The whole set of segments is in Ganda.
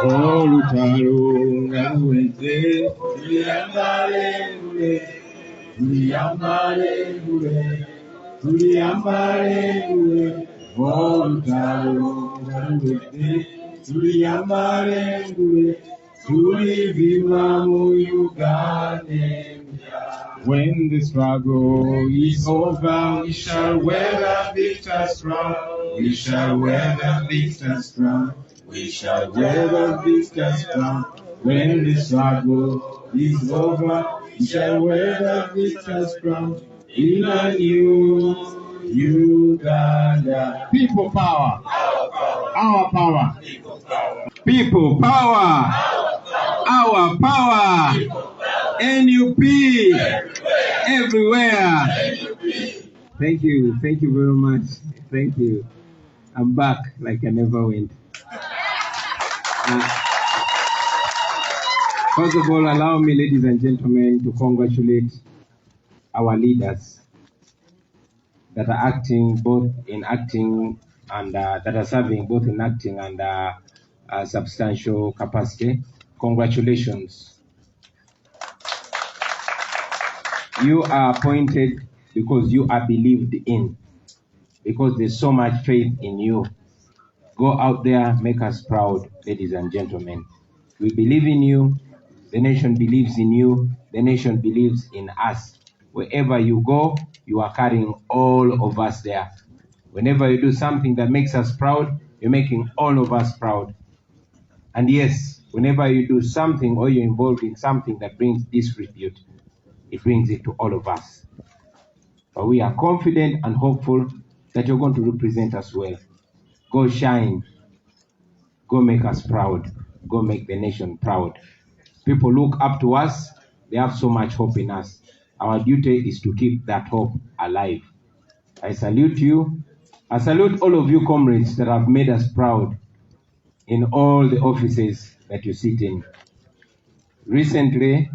olutalo nga luweze, tuliyambale ngule, tuliyambale ngule, tuliyambale ngule, olutalo nga luweze, tuliyambale ngule, tulivima mu Uganda. When the struggle is over, we shall wear the victor's crown. We shall wear the victor's crown. We shall wear the victor's crown. When the struggle is over, we shall wear the victor's crown. In a new Uganda. People power. Our power. People power. Our power. NUP. Everywhere. Thank you very much. Thank you. I'm back like I never went. First of all, allow me, ladies and gentlemen, to congratulate our leaders that are acting both in acting and that are serving both in acting and substantial capacity. Congratulations. You are appointed because you are believed in, because there's so much faith in you. Go out there, make us proud, ladies and gentlemen. We believe in you. The nation believes in you. The nation believes in us. Wherever you go, you are carrying all of us there. Whenever you do something that makes us proud, you're making all of us proud. And yes, whenever you do something or you're involved in something that brings disrepute, it brings it to all of us. But we are confident and hopeful that you're going to represent us well. Go shine. Go make us proud. Go make the nation proud. People look up to us. They have so much hope in us. Our duty is to keep that hope alive. I salute you. I salute all of you comrades that have made us proud in all the offices that you sit in. Recently,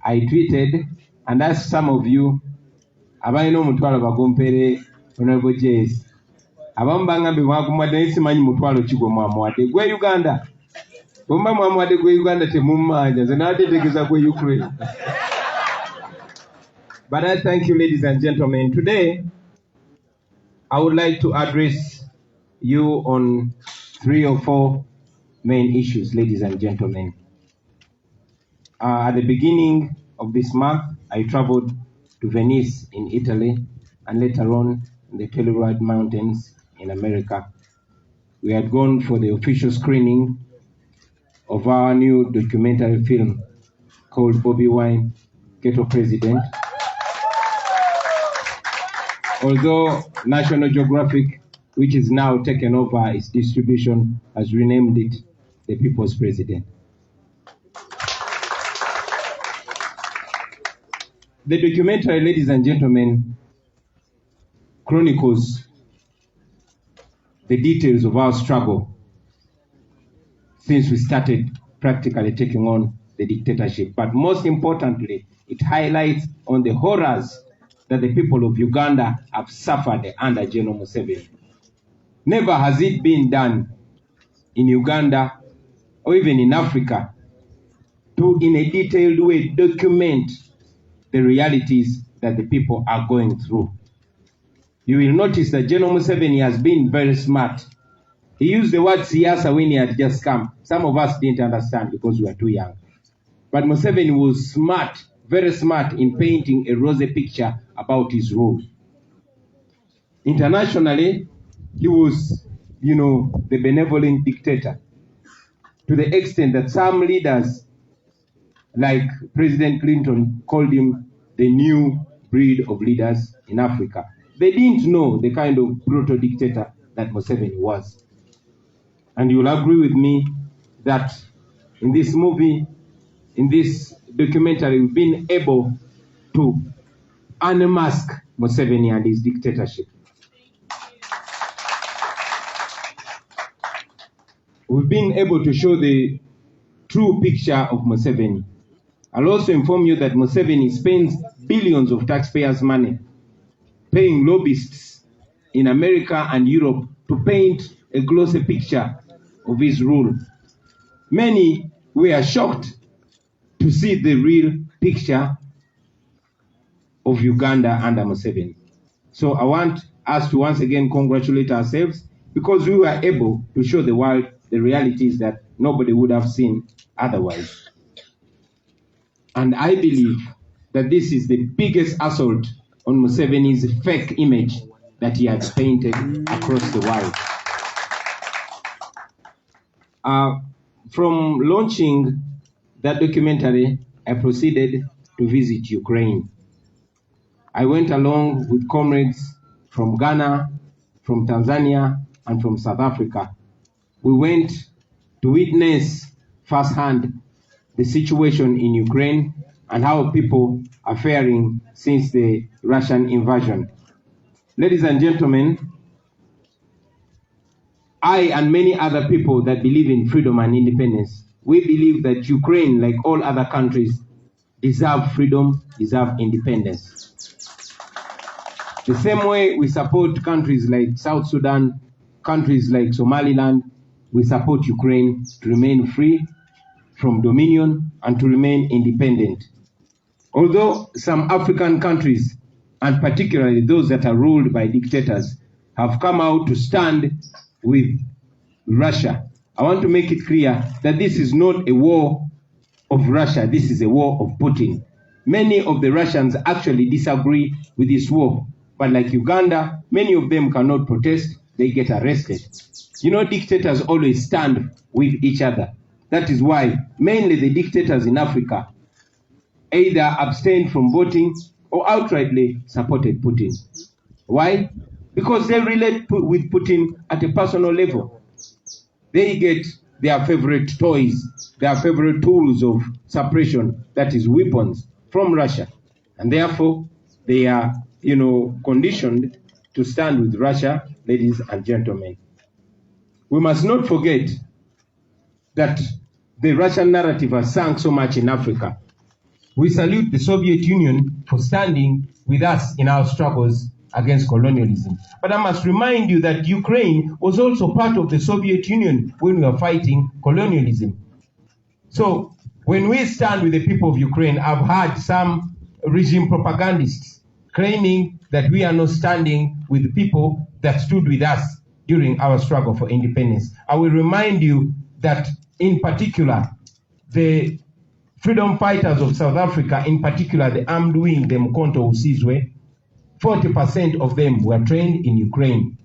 I tweeted and asked some of you, abaino mutwalo bagompere honorable Jays. Abamu bangambe mwakumwadde nsimanyi mutwalo kigo mwamwadde gwe Uganda. Bomba mwamwadde gwe Uganda temumanja nze natetegeza gwe Ukraine. But I thank you, ladies and gentlemen. Today, I would like to address you on 3 or 4 main issues, ladies and gentlemen. At the beginning of this month, I traveled to Venice in Italy and later on in the Telluride Mountains in America. We had gone for the official screening of our new documentary film called Bobi Wine, Ghetto President. Although National Geographic, which is now taken over its distribution, has renamed it The People's President. The documentary, ladies and gentlemen, chronicles the details of our struggle since we started practically taking on the dictatorship. But most importantly, it highlights on the horrors that the people of Uganda have suffered under General Museveni. Never has it been done in Uganda or even in Africa to, in a detailed way, document the realities that the people are going through. You will notice that General Museveni has been very smart. He used the word siyasa when he had just come. Some of us didn't understand because we were too young. But Museveni was smart, very smart in painting a rosy picture about his rule. Internationally, he was, the benevolent dictator, to the extent that some leaders, like President Clinton, called him the new breed of leaders in Africa. They didn't know the kind of brutal dictator that Museveni was. And you'll agree with me that in this movie, in this documentary, we've been able to unmask Museveni and his dictatorship. We've been able to show the true picture of Museveni. I'll also inform you that Museveni spends billions of taxpayers' money paying lobbyists in America and Europe to paint a glossy picture of his rule. Many were shocked to see the real picture of Uganda under Museveni. So I want us to once again congratulate ourselves because we were able to show the world the realities that nobody would have seen otherwise. And I believe that this is the biggest assault on Museveni's fake image that he has painted across the world. From launching that documentary, I proceeded to visit Ukraine. I went along with comrades from Ghana, from Tanzania, and from South Africa. We went to witness firsthand the situation in Ukraine and how people are faring since the Russian invasion. Ladies and gentlemen, I and many other people that believe in freedom and independence, we believe that Ukraine, like all other countries, deserve freedom, deserve independence. The same way we support countries like South Sudan, countries like Somaliland, we support Ukraine to remain free from dominion and to remain independent. Although some African countries, and particularly those that are ruled by dictators, have come out to stand with Russia, I want to make it clear that this is not a war of Russia, this is a war of Putin. Many of the Russians actually disagree with this war, but like Uganda, many of them cannot protest, they get arrested. You know, dictators always stand with each other. That is why mainly the dictators in Africa either abstained from voting or outrightly supported Putin. Why? Because they relate with Putin at a personal level. They get their favorite toys, their favorite tools of suppression, that is weapons, from Russia. And therefore, they are, conditioned to stand with Russia, ladies and gentlemen. We must not forget that the Russian narrative has sunk so much in Africa. We salute the Soviet Union for standing with us in our struggles against colonialism. But I must remind you that Ukraine was also part of the Soviet Union when we were fighting colonialism. So when we stand with the people of Ukraine, I've heard some regime propagandists claiming that we are not standing with the people that stood with us during our struggle for independence. I will remind you that in particular, the freedom fighters of South Africa, in particular the armed wing, the Mkonto Usizwe, 40% of them were trained in Ukraine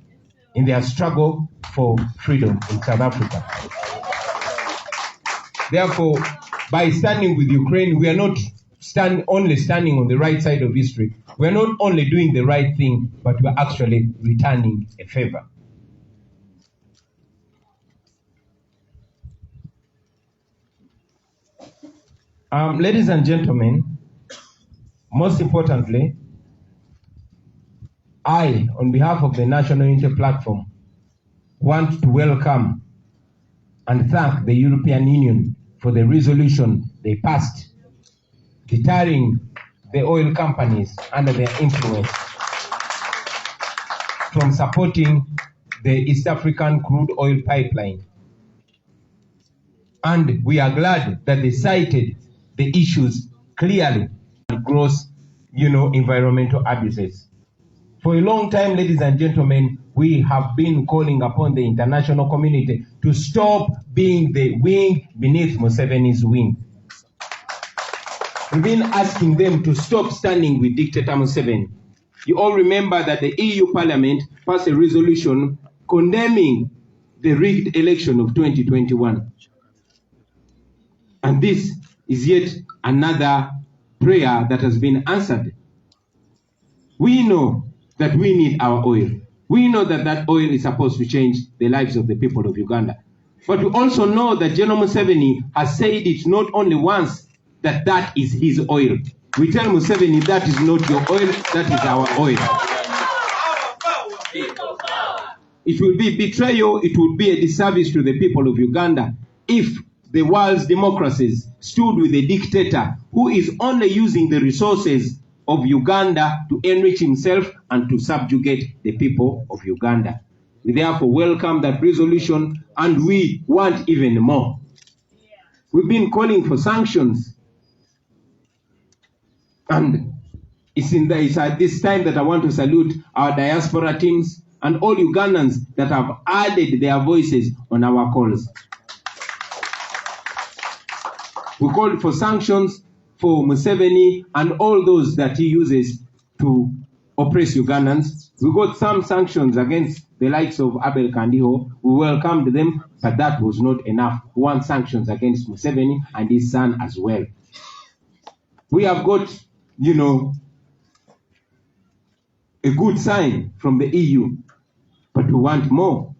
in their struggle for freedom in South Africa. Therefore, by standing with Ukraine, we are not only standing on the right side of history. We are not only doing the right thing, but we are actually returning a favor. Ladies and gentlemen, most importantly, I, on behalf of the National Unity Platform, want to welcome and thank the European Union for the resolution they passed deterring the oil companies under their influence from supporting the East African crude oil pipeline. And we are glad that they cited the issues clearly, gross, environmental abuses. For a long time, ladies and gentlemen, we have been calling upon the international community to stop being the wing beneath Museveni's wing. We've been asking them to stop standing with dictator Museveni. You all remember that the EU Parliament passed a resolution condemning the rigged election of 2021. And this is yet another prayer that has been answered. We know that we need our oil. We know that that oil is supposed to change the lives of the people of Uganda. But we also know that General Museveni has said it not only once, that that is his oil. We tell Museveni that is not your oil, that is our oil. It will be betrayal, it would be a disservice to the people of Uganda if the world's democracies stood with a dictator who is only using the resources of Uganda to enrich himself and to subjugate the people of Uganda. We therefore welcome that resolution, and we want even more. We've been calling for sanctions. And it's at this time that I want to salute our diaspora teams and all Ugandans that have added their voices on our calls. We called for sanctions for Museveni and all those that he uses to oppress Ugandans. We got some sanctions against the likes of Abel Kandiho. We welcomed them, but that was not enough. We want sanctions against Museveni and his son as well. We have got, a good sign from the EU, but we want more.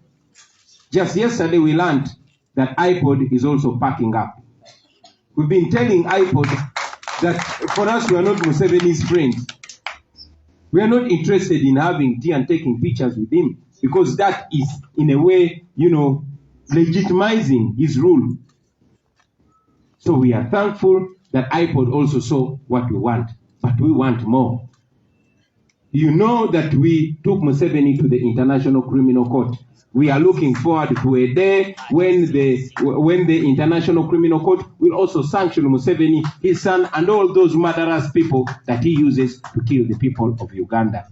Just yesterday we learned that iPod is also packing up. We've been telling iPod that for us we are not Museveni's friends. We are not interested in having tea and taking pictures with him, because that is in a way, legitimizing his rule. So we are thankful that iPod also saw what we want, but we want more. You know that we took Museveni to the International Criminal Court. We are looking forward to a day when the International Criminal Court will also sanction Museveni, his son, and all those murderous people that he uses to kill the people of Uganda.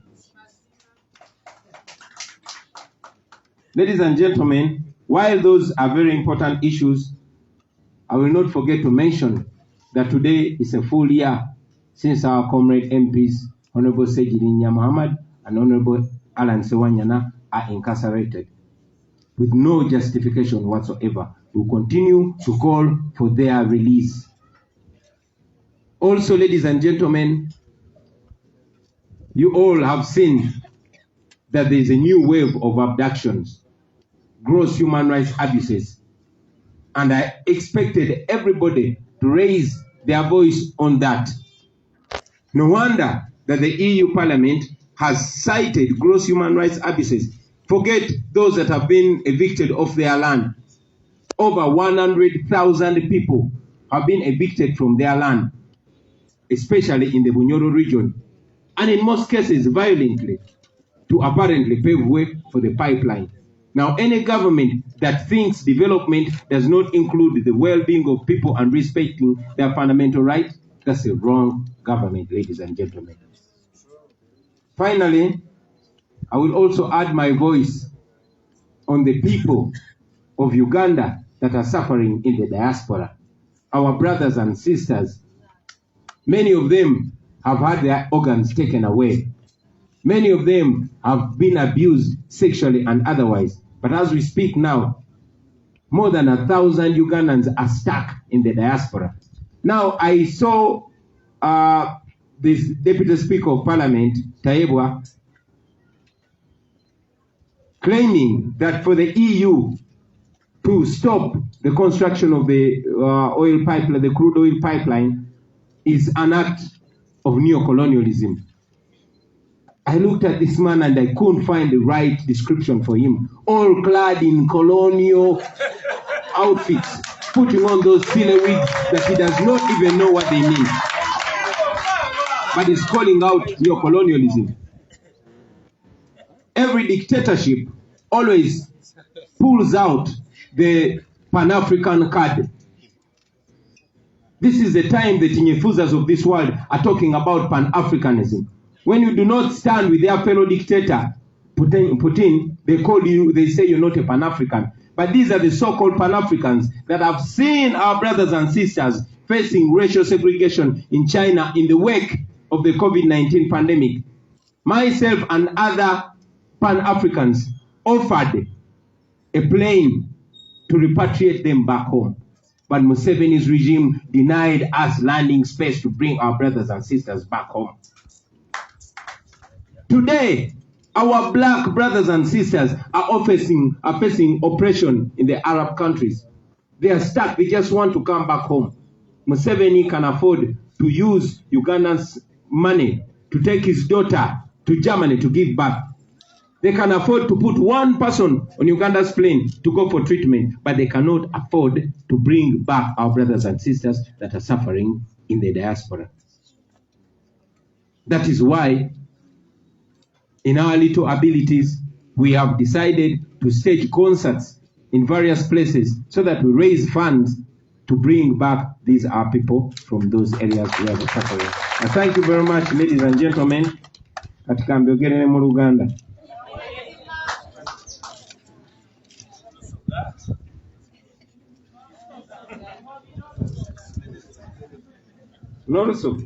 Ladies and gentlemen, while those are very important issues, I will not forget to mention that today is a full year since our comrade MPs, Honorable Sejirinya Muhammad and Honorable Alan Sewanyana, are incarcerated with no justification whatsoever. We continue to call for their release. Also, ladies and gentlemen, you all have seen that there is a new wave of abductions, gross human rights abuses, and I expected everybody to raise their voice on that. No wonder that the EU Parliament has cited gross human rights abuses. Forget those that have been evicted off their land. Over 100,000 people have been evicted from their land, especially in the Bunyoro region, and in most cases violently, to apparently pave way for the pipeline. Now, any government that thinks development does not include the well-being of people and respecting their fundamental rights, that's a wrong government, ladies and gentlemen. Finally, I will also add my voice on the people of Uganda that are suffering in the diaspora. Our brothers and sisters, many of them have had their organs taken away. Many of them have been abused sexually and otherwise. But as we speak now, more than 1,000 Ugandans are stuck in the diaspora. Now, I saw this Deputy Speaker of Parliament, Taebwa, claiming that for the EU to stop the construction of the oil pipeline, the crude oil pipeline, is an act of neocolonialism. I looked at this man and I couldn't find the right description for him. All clad in colonial outfits, putting on those silly wigs that he does not even know what they mean. But he's calling out neocolonialism. Every dictatorship always pulls out the Pan-African card. This is the time the Tinyefuzas of this world are talking about Pan-Africanism. When you do not stand with their fellow dictator, Putin, they call you, they say you're not a Pan-African. But these are the so-called Pan-Africans that have seen our brothers and sisters facing racial segregation in China in the wake of the COVID-19 pandemic. Myself and other Pan-Africans offered a plane to repatriate them back home. But Museveni's regime denied us landing space to bring our brothers and sisters back home. Today, our black brothers and sisters are facing oppression in the Arab countries. They are stuck. They just want to come back home. Museveni can afford to use Uganda's money to take his daughter to Germany to give back. They can afford to put one person on Uganda's plane to go for treatment, but they cannot afford to bring back our brothers and sisters that are suffering in the diaspora. That is why, in our little abilities, we have decided to stage concerts in various places so that we raise funds to bring back these people from those areas where they're suffering. Thank you very much, ladies and gentlemen. Katika mbiogere mu Uganda. Noluso.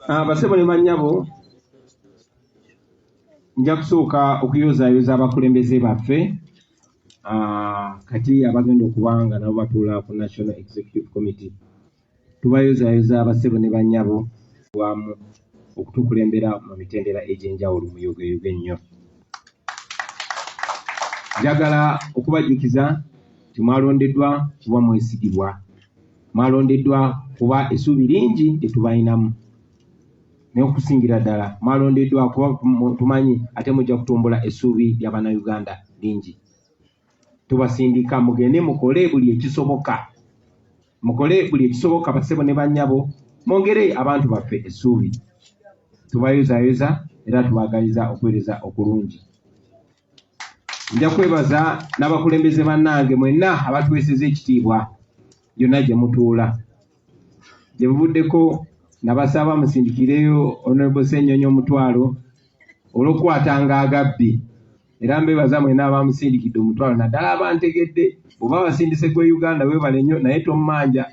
Basebo ne banyabo nja kusooka okuyozaayoza abakulembeze baffe kati abagenda okubanga nabo batuula ku National Executive Committee. Tubayozaayoza abasebo ne banyabo wamu okutukulembera mu mitendera egy'enjawulo mu yogeyoge ennyo. Njagala okubajjukiza nti mwalondeddwa kuba mwesigibwa. Mwalondeddwa kuba essuubi lingi lye tubalinamu. N'okusingira ddala mwalondeddwa kuba tumanyi ate mujja kutumbula essuubi ly'Abannayuganda lingi. Tubasindika mugende mukole buli ekisoboka. Mukole buli ekisoboka basebo ne bannyabo mwongere abantu baffe essuubi. Tubayozaayoza era tubagaliza okuweereza okulungi. Nja kwebaza n'abakulembeze bannange mwenna abatuweeseza ekitiibwa yonna gye mutuula. Gye muvuddeko nabasaba musindikireyo Honorable Ssenyonyi omutwalo olw'okukwatanga agabbi. Era mbebaza mwenna abamusindikidde omutwalo naddala abantegedde oba basindise gwe Uganda weebale nnyo naye tommanja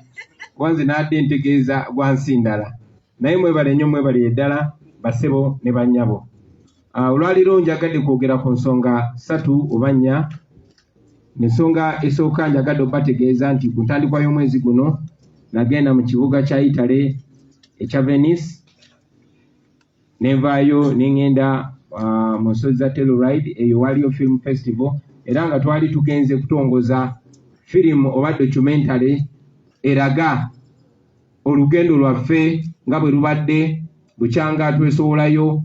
kwanze nadde ntegeeza gwansindala. Naye mwebale nnyo mwebale ddala basebo ne bannyabo. Olwaliro njagadde kwogera ku nsonga 3 oba 4. Ensonga esooka njagadde obategeeza nti ku ntandikwa y'omwezi guno nagenda mu kibuga kya Italy ekya Venice nevaayo nengenda mu nsozi za Telluride eyo waliyo film festival era nga twali tugenze kutongoza firimu oba documentary eraga olugendo lwaffe nga bwe lubadde bukyanga twesowolayo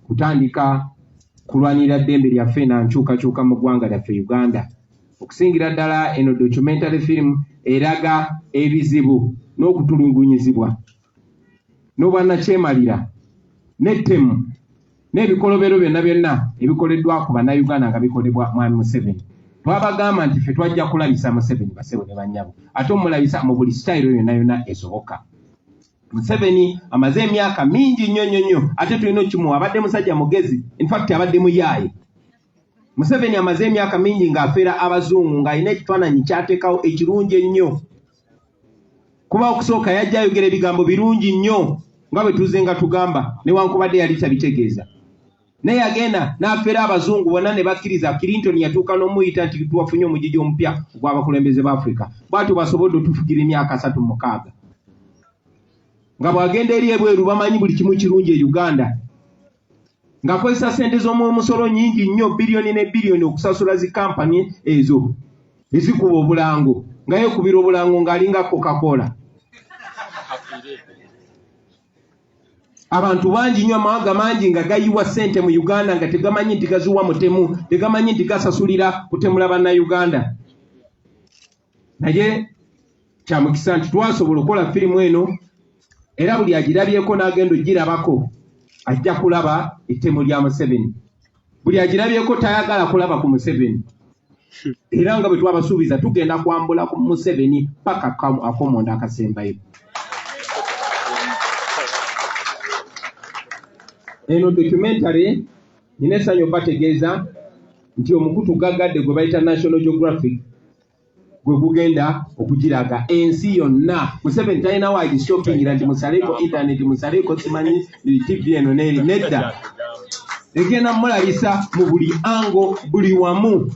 kutandika kulwanira ddembe lyaffe na nkyukakyuka mu ggwanga lyaffe Uganda. Okusingira ddala eno documentary film eraga ebizibu n'okutulugunyizibwa n'obwannakyemalira n'ettemu n'ebikolobero byonna ebikoleddwa ku Bannayuganda nga bikolebwa Mwami Museveni. Twabagamba nti ffe twajja kulabisa Museveni basebo ne bannyabo ate omulabisa mu buli sitayiro yonna esoboka. Museveni amaze emyaka mingi nnyo ate tulina kimu abadde musajja mugezi, in fact abadde muyaaye. Museveni amaze emyaka mingi ng'afeera abazungu ng'alina ekifaananyi kyateekawo ekirungi ennyo. Kuba okusooka yajja ayogera ebigambo birungi nnyo nga bwe tuze nga tugamba newankubadde yali tabitegeeza. Naye yagenda n'afeera abazungu bonna ne bakkiriza. Clinton yatuuka n'omuyita nti tuwafunye omugigi omupya ogw'abakulembeze b'Afrika. Bw'atyo basobodde otufugira emyaka 36. Nga bw'agenda eri ebweru bamanyi buli kimu kirungi e Uganda. Ng'akozesa ssente z'omusolo nnyingi nnyo biliyoni ne biliyoni okusasula zi kampani ezo ezikuba obulango. Nga yeekubira obulango ng'alinga Coca-Cola. Abantu bangi nnyo amawanga mangi nga gayiwa ssente mu Uganda nga tegamanyi nti gaziwa mutemu, tegamanyi nti gasasulira kutemula Bannayuganda. Naye kya mukisa nti twasobola okukola firimu eno era buli agirabyeko n'agenda ogirabako ajja kulaba ettemu lya Museveni. Buli agirabyeko tayagala kulaba ku Museveni. Era nga bwe twabasuubiza tugenda kwambula ku Museveni paka akomonda akasembayo. Eno documentary nina essanyu bategeeza nti omukutu gaggadde gwe bayita National Geographic gwe gugenda okugiraga ensi yonna. Museveni talina waagishokingira nti musaleeko internet, musaleeko simanyi TV eno n'eri nedda. Egenda mulabisa mu buli ango buli wamu.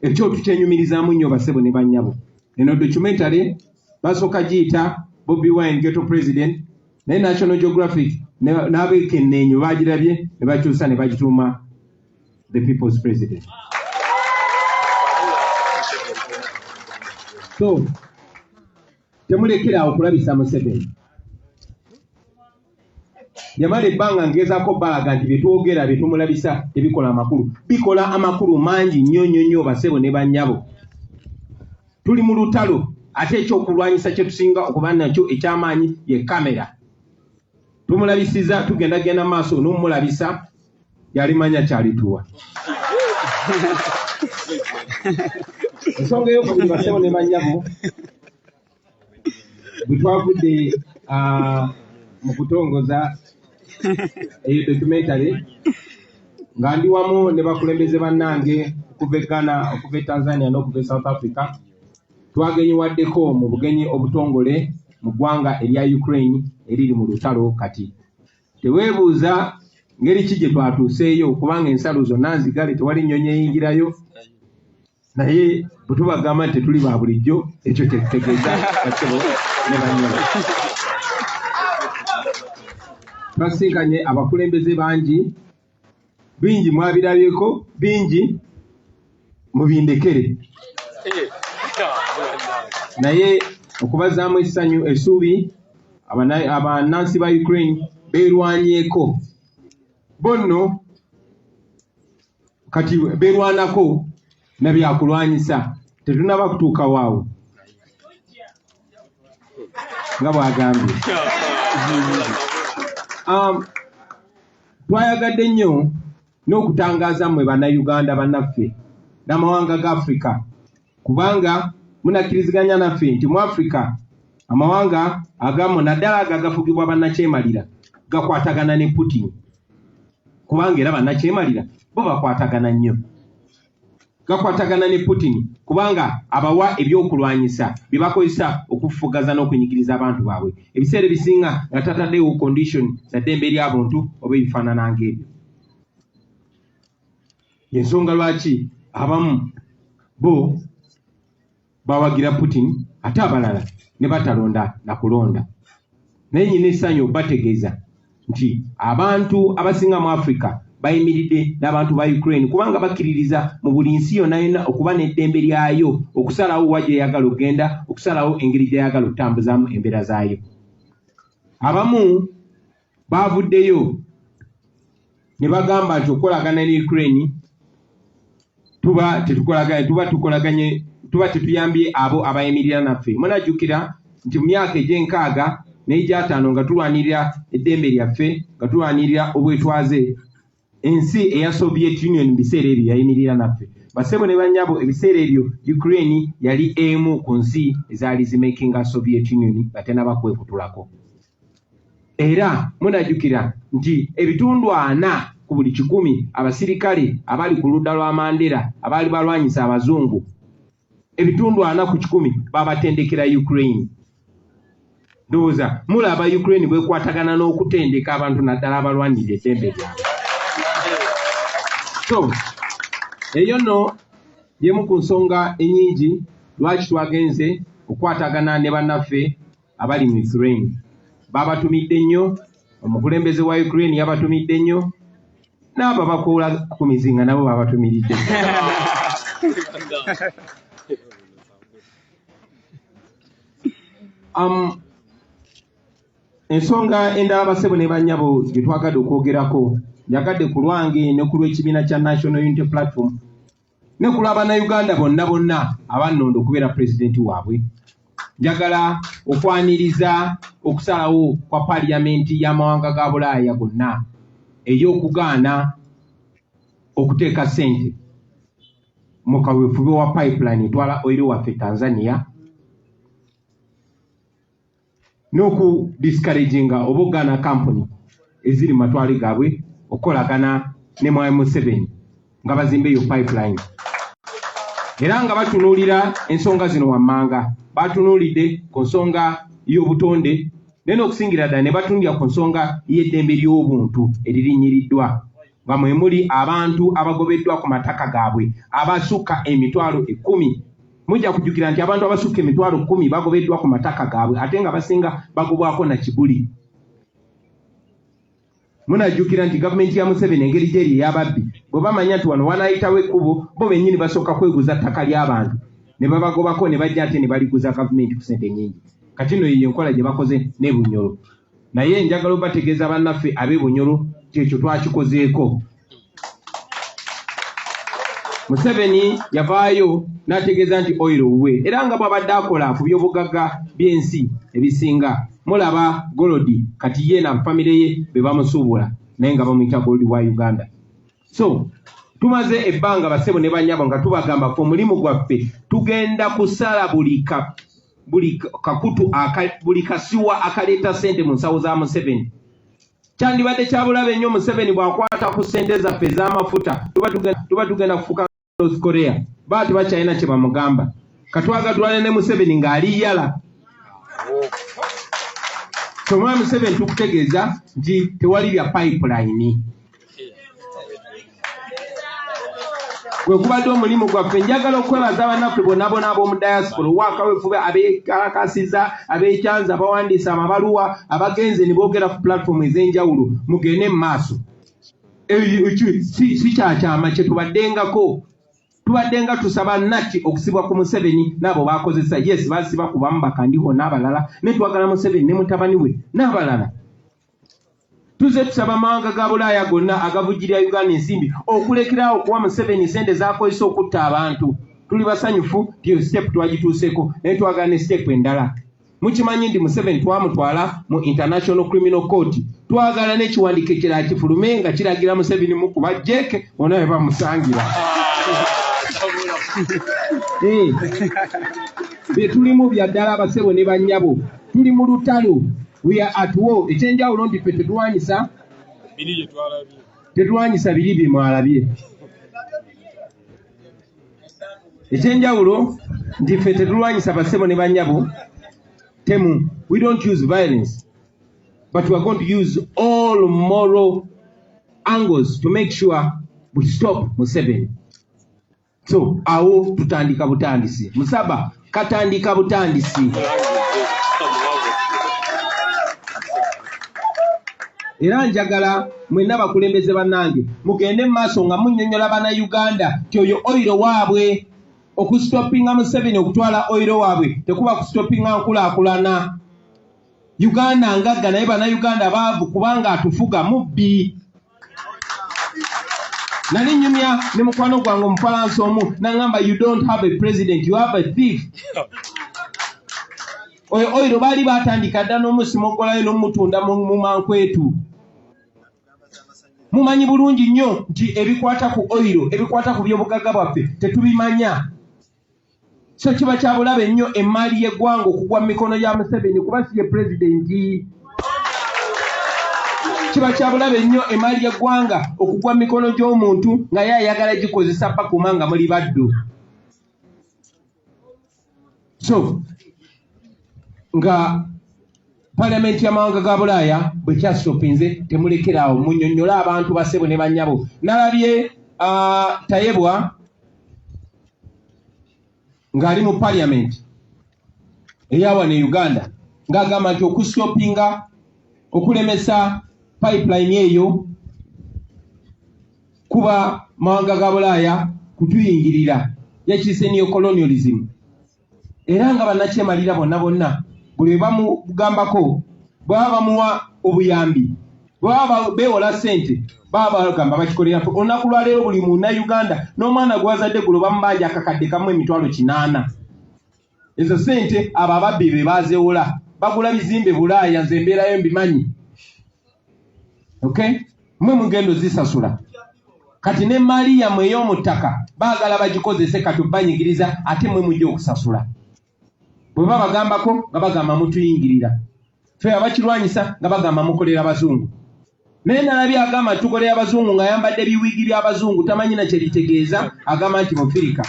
Ekyo tukyenyumirizaamu nnyo basebo ne bannyabo. Eno documentary basooka giyita Bobi Wine Ghetto President, naye National Geographic n'abeekenneenyo baagirabye ne bakyusa ne bagituuma The People's President. So temulekera okulabisa Museveni. Yamala ebbanga ngezaako balaga nti byetwogera byetumulabisa ebikola amakulu. Bikola amakulu mangi nnyo basebo ne bannyabo. Tuli mu lutalo ate ekyokulwanyisa kye tusinga okuba nakyo ekyamaanyi ye kamera. Tumulabisiza tugenda maaso n'omulabisa yalimanya kyalituwa. ensonga ey'okubiri basebo ne banyabo bwe twavudde mu kutongoza eyo documentary nga ndi wamu ne bakulembeze bannange okuva e Ghana, okuva e Tanzania n'okuva e South Africa, twagenyiwaddeko mu bugenyi obutongole mu ggwanga erya Ukraine eriri mu lutalo kati. Teweebuuza ngeri ki gye twatuuseeyo kubanga ensalo zonna nzigale, tewali nnyonyi eyingirayo, naye bwe tubagamba nti tetuli ba bulijjo, ekyo kyekitegeeza bakyebo ne banyabo. Twasinkanye abakulembeze bangi, bingi mwabirabyeko, bingi mubindekere. Naye okubazaamu essanyu essuubi, abannansi ba Ukraine beerwanyeeko bonno kati beerwanako na byakulwanyisa, tetunaba kutuuka waawo nga bw'agambye. Twayagadde nnyo n'okutangaaza mmwe bannayuganda bannaffe n'amawanga ga Afrika, kubanga munakkiriziganya naffe nti mu Afrika amawanga agamu naddala ago agafugibwa bannakyemalira gakwatagana ne Putin, kubanga era bannakyemalira bo bakwatagana nnyo. Gakwatagana ne Putin kubanga abawa ebyokulwanyisa bye bakozesa okufufugaza n'okunyigiriza abantu baabwe, ebiseera ebisinga nga tataddewo condition za ddembe ly'abuntu oba ebifaanana ng'ebyo. Ensonga lwaki abamu bo bawagira Putin ate abalala ne batalonda na kulonda. Naye nyina essanyu bategeeza nti abantu abasinga mu Afrika bayimiridde n'abantu ba Ukraine kubanga bakkiririza mu buli nsi yonna yonna okuba n'eddembe lyayo, okusalawo wa gy'eyagala okugenda, okusalawo engeri gy'eyagala okutambuzaamu embeera zaayo. Abamu baavuddeyo ne bagamba nti okukolagana ne Ukraine tuba tetuyambye abo abayimirira naffe. Munajjukira nti mu myaka egy'enkaaga n'egy'ataano nga tulwanirira eddembe lyaffe, nga tulwanirira obwetwaze, ensi eya Soviet Union mu biseera ebyo yayimirira naffe. Basebo ne bannyabo, ebiseera ebyo Ukraine yali emu ku nsi ezaali zimakinga Soviet Union nga tenabakwekutulako. Era munajjukira nti ebitundu 4 ku buli 100 abasirikale abali ku ludda lwa Mandela abaali balwanyisa abazungu, ebitundu 4 ku 100 babatendekera Ukraine. Ndowooza mulaba Ukraine bwekwatagana n'okutendeka abantu naddala abalwanirira eddembe lyabwe. So eyo nno yemu ku nsonga ennyingi lwaki twagenze okukwatagana ne bannaffe abali mu Ukraine. Babatumidde nnyo, omukulembeze wa Ukraine yabatumidde nnyo, n'abo bakoola ku mizinga nabo babatumiridde. Ensonga endala basebo ne bannyabo gye twagadde okwogerako, njagadde ku lwange ne ku lw'ekibiina kya National Unity Platform ne ku lw'Abannayuganda bonna abannondo okubeera pulezidenti waabwe. Njagala okwaniriza okusalawo kwa Paaliyamenti y'amawanga ga Bulaaya gonna ey'okugaana okuteeka ssente mu kaweefube wa pipeline etwala oil waffe Tanzania, n'okudiscouraginga oba okugaana kampuni eziri mu matwale gaabwe okukolagana ne Mwai Museveni nga bazimba eyo pipeline. Era nga batunuulira ensonga zino wammanga, batunuulidde ku nsonga y'obutonde naye n'okusingira ddala ne batundira ku nsonga y'eddembe ly'obuntu eririnnyiddwa, nga mwe muli abantu abagobeddwa ku mataka gaabwe abasukka emitwalo 10. Mujja kujjukira nti abantu abasukka emitwalo 10 bagobeddwa ku mataka gaabwe ate nga basinga bagobwako na kibuli. Munajjukira nti gavumenti ya Museveni engeri gy'eri ey'ababbi bwe bamanya nti wano wanaayitawo ekkubo, bo bennyini basooka kweguza ttaka ly'abantu ne babagobako ne bajja ate ne baliguza gavumenti ku ssente nnyingi. Kati nno yiyo enkola gye bakoze ne Bunyoro. Naye njagala obategeeza bannaffe ab'e Bunyoro kyekyo twakikozeeko. Museveni yavaayo n'ategeeza nti oil wuwe, era nga bw'abadde akola ku by'obugagga by'ensi ebisinga. Mulaba Golodi kati ye na famire ye be bamusuubula naye nga bamuyita Golodi wa Uganda. So tumaze ebbanga basebo ne banyabo nga tubagamba ko mulimu gwaffe tugenda kusala buli kakutu buli kasiwa akaleeta sente mu nsawo za Museveni. Kyandibadde kyabulabe nnyo Museveni bw'akwata ku sente zaffe ez'amafuta tuba tugenda kufuka North Korea. Baati bakyalina kye bamugamba. Katwagadulane ne Museveni ng'ali yala. Tomwa Museveni tukutegeeza nti tewali bya pipeline. Gwe kubadde omulimu gwaffe njagala okwebaza bannaffe bonna ab'omu diaspora owakaweefube abeekalakasiza abeekyanza abawandiisa amabaluwa abagenze ne boogera ku platform ez'enjawulo mugende mu maaso. Si kyakyama kye tubaddenga tusaba Naki okusibwa ku Museveni n'abo baakozesa. Yes, baasiba kubamu bakandiho n'abalala ne twagala Museveni ne mutabani we n'abalala. Tuze tusaba amawanga ga Bulaaya gonna agavujjirira Uganda ensimbi okulekerawo okuwa Museveni sente z'akozesa okutta abantu. Tuli basanyufu tiyo step twagituuseeko naye twagala ne step endala. Mukimanyi ndi Museveni twamutwala mu International Criminal Court. Twagala n'ekiwandiiko ekirala kifulume nga kiragira Museveni mu kuba jeke bonna bwe bamusangira. Betulimu bya ddala abasebo ne bannyabo. Tuli mu lutalo. We are at war. Ekyenjawulo nti ffe tetulwanyisa biri bye mwalabye. Ekyenjawulo nti ffe tetulwanyisa basebo ne bannyabo. Temu, we don't use violence, but we are going to use all moral angles to make sure we stop Museveni. So, awo tutandika butandisi. Musaba, katandika butandisi. Era njagala mwenna bakulembeze bannange mugende mu maaso nga munnyonnyola bana Uganda nti oyo oyiro waabwe okustopinga Museveni okutwala oyiro waabwe tekuba kustopinga nkulaakulana. Uganda ngagga naye bana Uganda baavu kubanga atufuga mubbi. Nali nnyumya ne mukwano gwange Omufalansa omu n'aŋŋamba you don't have a president, you have a thief. Oyiro baali baatandika dda n'omusimogolayo n'omutunda mu mankwetu. Mumanyi bulungi nnyo nti ebikwata ku oyiro ebikwata ku by'obugagga bwaffe tetubimanya. So kiba kyabulabe nnyo emmaali y'eggwanga okugwa mu mikono gya Museveni kuba si ye pulezidenti. Kiba kyabulabe nnyo emmaali y'eggwanga okugwa mu mikono gy'omuntu nga ye ayagala gikozesa bakuma nga muli baddu. So nga Parliamenti y'amawanga ga Bulaaya bwe kyasitopinze temulekeraawo munnyonnyola abantu basebo ne bannyabo. Nalabye Tayebwa ng'ali mu Parliament eyawa ne Uganda ng'agamba nti okusitopinga okulemesa pipeline eyo kuba mawanga ga Bulaaya kutuyingirira yakise neocolonialism. Era nga bannakyemalira bonna buli bamugambako bwaba bamuwa obuyambi bwaba beewola ssente baba bagamba bakikolera olunaku lwaleero buli Munnayuganda n'omwana gwazadde gulo bamubanja akakadde kamu emitwalo 8. Ezo ssente abo ababbi be baazeewola bagula bizimbe Bulaaya nze mbeerayo mbimanyi. Okay? Mmwe mugendo zisasula kati n'emmaali yammwe ey'omu ttaka baagala bagikozese kati banyigiriza ate mmwe mujja okusasula. Bwe babagambako nga bagamba mutuyingirira. Ffe abakirwanyisa nga bagamba mukolera Abazungu. Naye nalabye agamba tukolera Abazungu ng'ayambadde ebiwiigi by'Abazungu tamanyi na kye litegeeza agamba nti Mufirika.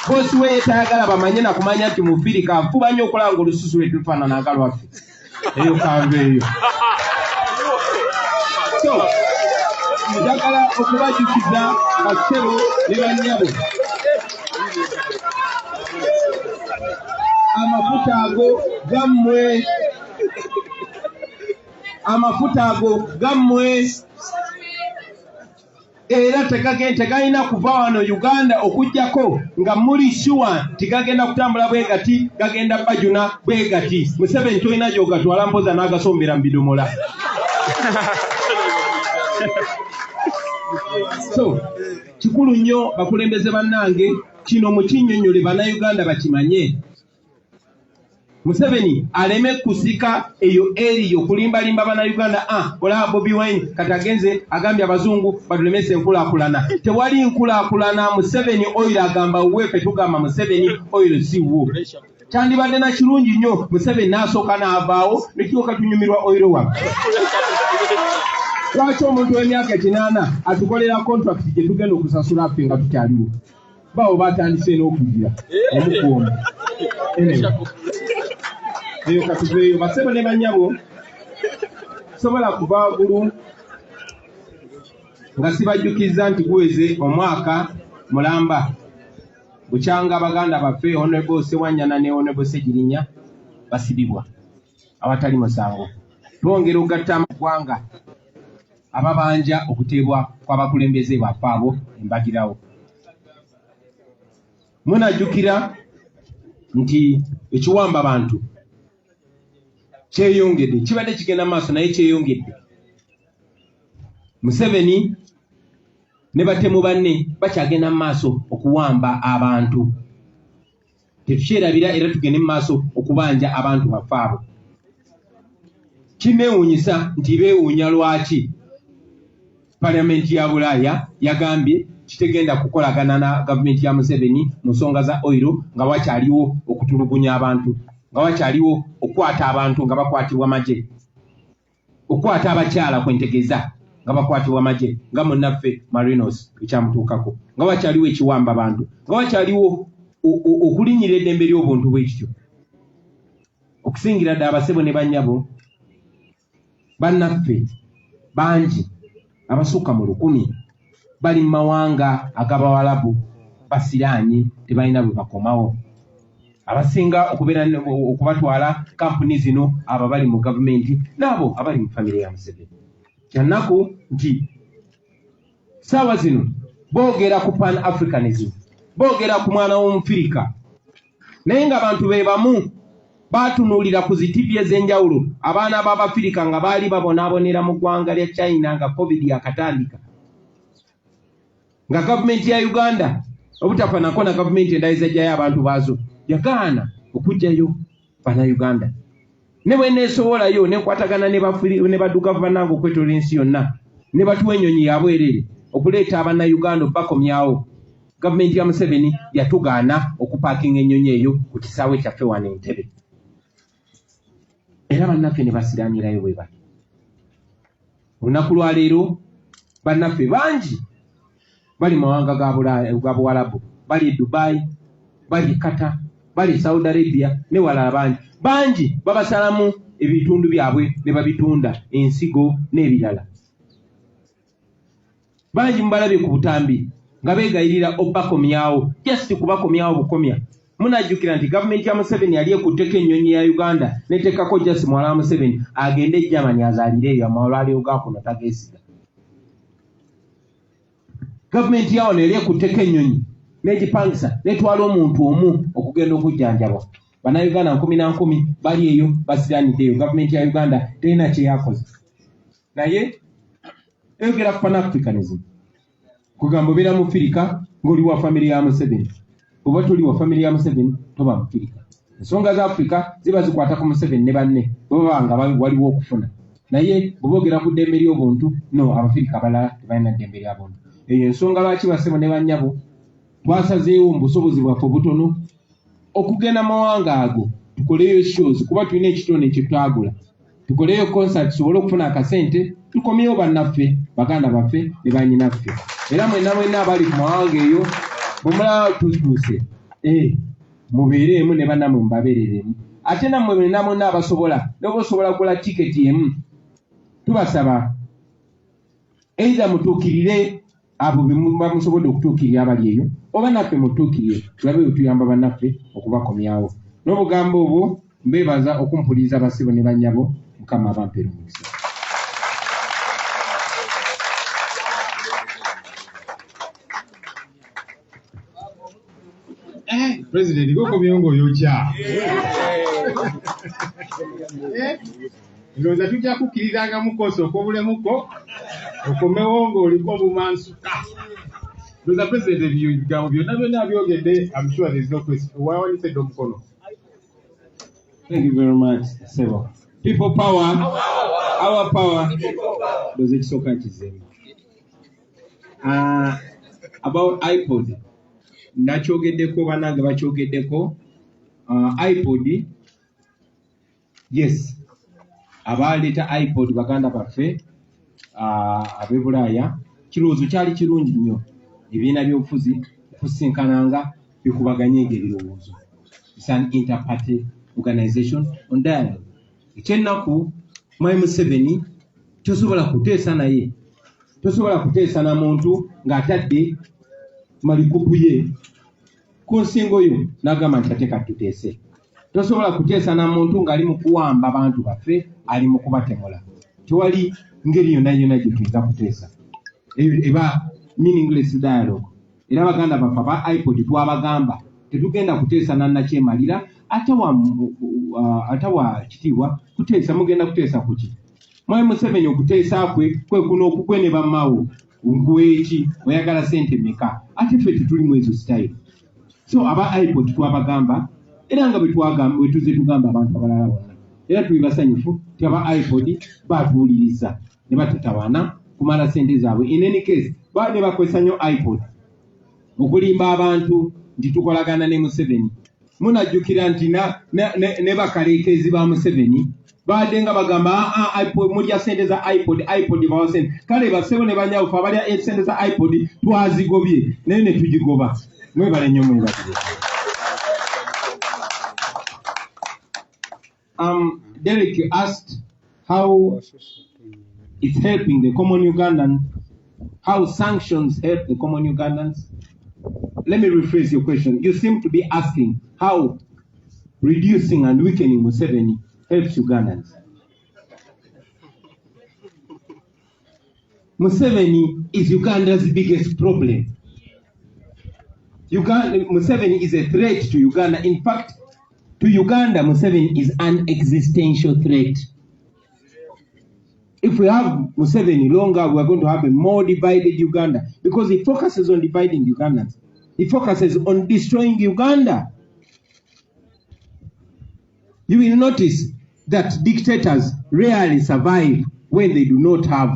Boosi we ye tayagala bamanye na kumanya nti Mufirika afuba nnyo okulanga olususu lwe tufaanana nga lwaffe. Eyo kanva eyo. So, njagala okubajjukiza basebo ne bannyabo. Amafuta ago gammwe era tegalina kuva wano Uganda okujjako nga muli sure tigagenda kutambula bwe gati gagenda bajuna bwe gati. Museveni tolina gy'ogatwala mpoza n'agasombera mu bidomola. So kikulu nnyo bakulembeze bannange kino mukinnyonnyole bannayuganda bakimanye Museveni aleme kusika eyo eriyo kulimbalimba bana Uganda ola Bobi Wine katagenze agambye abazungu badulemese nkulakulana. Tewali nkulakulana. Museveni oil agamba uwefe tugamba Museveni oil siwo. Kyandibadde na kirungi nnyo Museveni n'asooka n'avaawo nekyoka tunyumirwa oil wa. Lwaki omuntu w'emyaka 8 atukolera contract gye tugenda okusasula ffe nga tukyaliwo? Bawo batandise n'okugira omukuomu. Eyo katuveeyo basebo ne banyabo sobola kuva gulu nga sibajjukiza nti guweze omwaka mulamba bukyanga Abaganda baffe Honorable Sewanyana ne Honorable Segirinya basibibwa awatali musango. Twongera okugatta amagwanga ababanja okuteebwa kw'abakulembeze baffe abo embagirawo. Munajjukira nti ekiwamba abantu kyeyongedde, kibadde kigenda maaso naye kyeyongedde. Museveni ne batemu banne bakyagenda maaso okuwamba abantu. Tetukyerabira era tugende maaso okubanja abantu baffe abo. Kineewuunyisa nti beewuunya lwaki Parliament ya Bulaaya yagambye kitegenda kukolagana na gavumenti ya Museveni mu nsonga za oil nga wakyaliwo okutulugunya abantu, nga wakyaliwo okukwata abantu nga bakwatibwa magye, okukwata abakyala kwentegeza nga bakwatibwa magye nga munnaffe Marinos ekyamutuukako, nga wakyaliwo ekiwamba abantu, nga wakyaliwo okulinyira eddembe ly'obuntu bw'ekityo. Okusingira ddala abasebo ne bannyabo bannaffe bangi abasukka mu 100 bali mu mawanga ag'Abawalabu basiraanye tebalina bwe bakomawo. Abasinga okubatwala kampuni zino abo bali mu gavumenti n'abo abali mu famire ya Museveni. Kyannaku nti saawa zino boogera ku Pan-Africanism, boogera ku mwana w'Omufirika, naye nga abantu be bamu batunuulira ku zitivi ez'enjawulo abaana b'Abafirika nga baali babonaabonera mu ggwanga lya China nga COVID yakatandika, nga gavumenti ya Uganda obutafa nako na gavumenti endala ezajjayo abantu baazo yagaana okujjayo Bannayuganda. Ne bwe neesobolayo nekwatagana ne badduka bannange okwetoola ensi yonna ne batuwa ennyonyi ya bwerere okuleeta Abannayuganda bakomyawo. Gavumenti ya Museveni yatugaana okupaakinga ennyonyi eyo ku kisaawe kyaffe wano Entebbe. Era bannaffe ne basiraanirayo bwe bati. Olunaku lwa leero bannaffe bangi bali mawanga ga Buwalabu, bali Dubai, bali Qatar, bali Saudi Arabia ne walala bangi babasalamu ebitundu byabwe ne babitunda ensigo n'ebirala. Bangi mubalabye ku butambi nga beegayirira obbakomyawo, just kubakomyawo bukomya. Munajjukira nti gavumenti ya Museveni yali ekutteko ennyonyi ya Uganda neteekako just muwala wa Museveni agende e Germany azaalire eyo amalwaliro ga kuno tageesiga. Gavumenti yawo ne yali ekutteko ennyonyi n'egipangisa netwala omuntu omu okugenda okujjanjabwa. Bannayuganda 10 bali eyo basiraaniddeyo. Gavumenti ya Uganda terina kye yakoze. Naye eyogera ku Pan-Africanism kugamba obeera Mufirika ng'oli wa famire ya Museveni. Oba toli wa famire ya Museveni toba Mufirika. Ensonga za Afrika ziba zikwata ku Museveni ne banne baba nga waliwo okufuna. Naye bw'boogera ku ddembe ly'obuntu no, Abafirika abalala tebalina ddembe ly'abuntu. Eyo ensonga lwaki basebo ne bannyabo twasazeewo mu busobozi bwaffe obutono okugenda mawanga ago tukoleyo shows kuba tulina ekitone kye tutagula, tukoleyo concert tusobole okufuna akasente tukomyewo bannaffe baganda baffe ne bannyinaffe. Era mwenna abali ku mawanga eyo bwemulaba tutuuse mubeereemu ne bannammwe mubabeereremu. Ate nammwe mwenna abasobola noba osobola kugula tiketi emu, tubasaba either mutuukirire abo bemuba musobodde okutuukirira abali eyo oba naffe mutuukirire tulabe bwe tuyamba bannaffe okubakomyawo. N'obugambo obwo mbeebaza okumpuliriza abasibo ne bannyabo. Mukama abampeera omukisa. President goko myongo yokya. Ndowooza tujja kukkirizanga mukoso okwobulemuko okomewo ng'oliko bumansuka. Ndowooza President ebigambo byonna byonna byogedde. I'm sure there is no question. Wawanise omukono. Thank you very much, Sebo. People power, our power. Does it so catch about iPod. Nachogeddeko banange bakyogeddeko. iPod. Yes. Abaleeta iPod baganda baffe ab'e Bulaaya. Kirowoozo kyali kirungi nnyo. Ebibiina by'obufuzi kusinkananga bikubaganya ebirowoozo. It's an inter-party organization on dialogue. Ekyennaku Mwai Museveni tosobola kuteesa naye. Tosobola kuteesa na muntu ng'atadde malikupu ye ku nsingo yo n'agamba nti ate katuteese. Tosobola kuteesa na muntu ng'ali mu kuwamba abantu baffe, ali mu kubatemula. Tewali ngeri yonna gye tuyinza kuteesa. Eba meaningless dialogue. Era baganda baffe aba iPod twabagamba tetugenda kuteesa na nakyemalira atawa kitiibwa kuteesa mugenda kuteesa kuki. Mwai Museveni okuteesa kwe kuno okugwe ne bammawo ngweki oyagala sente meka ate ffe tetuli mu ezo style. So aba iPod twabagamba era nga bwe tuze tugamba abantu abalala bonna era tuli basanyufu ti aba iPod batuwuliriza ne batutawaana kumala sente zaabwe. In any case ne bakozesa nnyo iPod okulimba abantu nti tukolagana ne Museveni. Munajjukira nti ne bakaleekezi ba Museveni baadde nga bagamba iPod mulya sente za iPod bawa sente. Kale basebo ne banyawufu abalya sente za iPod twazigobye naye ne tugigoba. Mwebale nnyo mwebale. Derek asked how it's helping the common Ugandan, how sanctions help the common Ugandans. Let me rephrase your question. You seem to be asking how reducing and weakening Museveni helps Ugandans. Museveni is Uganda's biggest problem. Museveni is a threat to Uganda. In fact, to Uganda, Museveni is an existential threat. If we have Museveni longer, we are going to have a more divided Uganda because he focuses on dividing Ugandans. He focuses on destroying Uganda. You will notice that dictators rarely survive when they do not have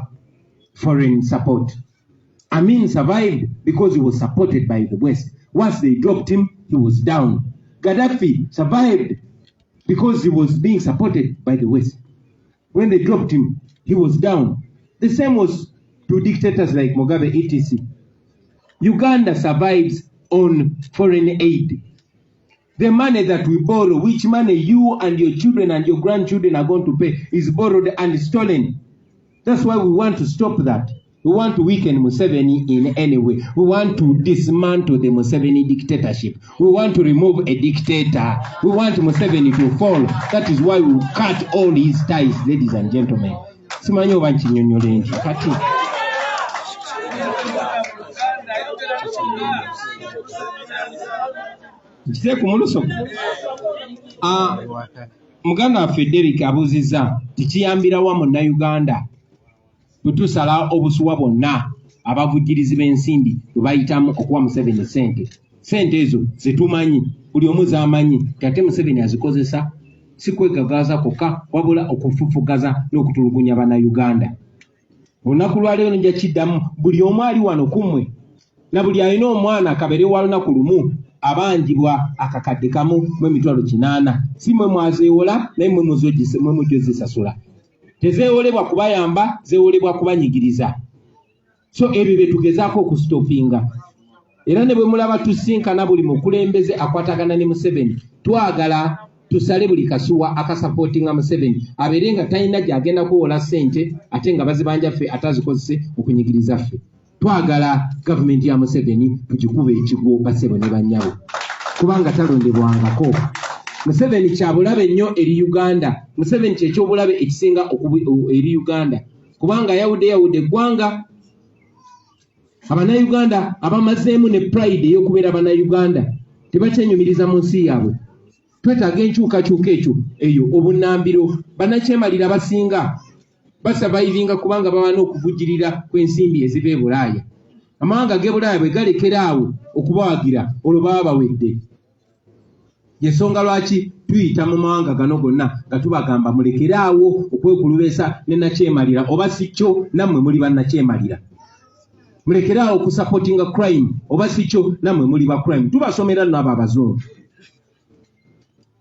foreign support. Amin survived because he was supported by the West. Once they dropped him, he was down. Gaddafi survived because he was being supported by the West. When they dropped him, he was down. The same was to dictators like Mugabe, etc. Uganda survives on foreign aid. The money that we borrow, which money you and your children and your grandchildren are going to pay, is borrowed and stolen. That's why we want to stop that. We want to weaken Museveni in any way. We want to dismantle the Museveni dictatorship. We want to remove a dictator. We want Museveni to fall. That is why we cut all his ties, ladies and gentlemen. Simanyo banchinyonyolenji kati. Kiteku muluso. Muganda Frederick abuziza tikiyambira wa monna Uganda. Butusala obusuwa bonna abavujirizi b'ensimbi bayitamu okuwa Museveni sente. Sente ezo zetumanyi buli omu z'amanyi ate Museveni azikozesa si kwegagaza kokka wabula okufufugaza n'okutulugunya bana Uganda. Olunaku lwaleero nja kiddamu buli omu ali wano kumwe na buli alina omwana akabere wa lunaku lumu abanjibwa akakadde kamu mu emitwalo 8. Si mwe mwazeewola naye mwe mujozesasula. Tezeewolebwa kubayamba, zeewolebwa kubanyigiriza. So ebyo bye tugezaako okustopinga. Era ne bwe mulaba tusinkana buli mukulembeze akwatagana ne Museveni, twagala tusale buli kasuwa akasapootinga Museveni abeere nga talina gy'agenda kuwola ssente ate nga bazibanja ffe atazikozese okunyigiriza ffe. Twagala gavumenti ya Museveni tugikuba ekigwo basebo ne bannyabo kubanga talondebwangako. Museveni kyabulabe nnyo eri Uganda. Museveni kyekyobulabe ekisinga eri Uganda kubanga yawudde eggwanga. Abannayuganda abamazeemu ne pride ey'okubeera bannayuganda tebakyenyumiriza mu nsi yaabwe. Twetaaga enkyukakyuka eyo obunnambiro. Bannakyemalira basinga basavayivinga kubanga bawana okuvujjirira kw'ensimbi eziva e Bulaaya. Amawanga g'e Bulaaya bwe galekera awo okubawagira olwo baba bawedde. Yensonga lwaki tuyita mu mawanga gano gonna nga tubagamba mulekeraawo okwekulubeesa ne nakyemalira, oba si kyo nammwe muli bannakyemalira. Mulekeraawo okusupportinga crime, oba si kyo nammwe muli ba crime. Tubasomera nno abo abazungu.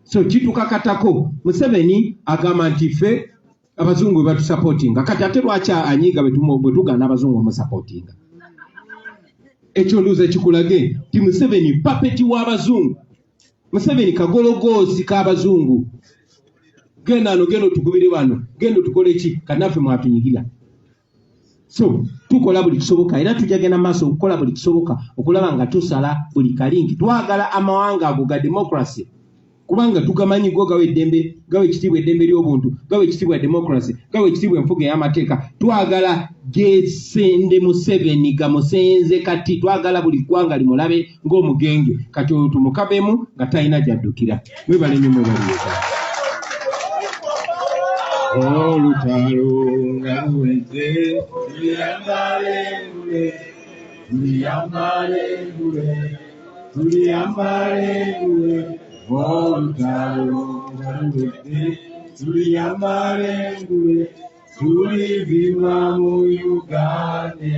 So kitukakatako Museveni agamba nti ffe abazungu bwe batusupportinga. Kati ate lwaki anyiiga bwe tugaana abazungu omusupportinga? Ekyo nduuza kikulage ti Museveni papeti w'abazungu. Museveni kagologoozi k'abazungu. Genda otugubire wano, genda otukole ki, kannaffe mwatunyigira. So tukola buli kisoboka era tujja genda maaso okukola buli kisoboka okulaba nga tusala buli kalingi. Twagala amawanga ago ga democracy kubanga tugamanyi go gawe eddembe, gawe ekitiibwa eddembe ly'obuntu, gawe ekitiibwa democracy, gawe ekitiibwa enfuga ey'amateeka. Twagala gesende Museveni gamusenze kati. Twagala buli ggwanga limulabe ng'omugenge. Kati oyo tumukabemu nga talina gy'addukira. Mwebale nnyo mwebaliyeeka. Olutalo nga luwedde tuliyambale engule. Olutalo nga luwedde tuliyambale engule. Tulivima mu Uganda.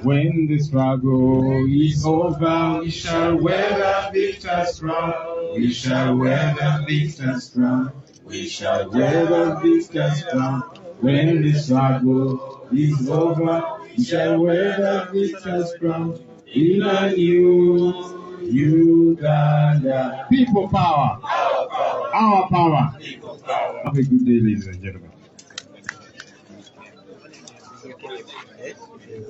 When the struggle is over, we shall wear the victor's crown. We shall wear the victor's crown. We shall wear the victor's crown. When the struggle is over, we shall wear the victor's crown. In a new Uganda. People power. Our power. Have a good day, ladies and gentlemen.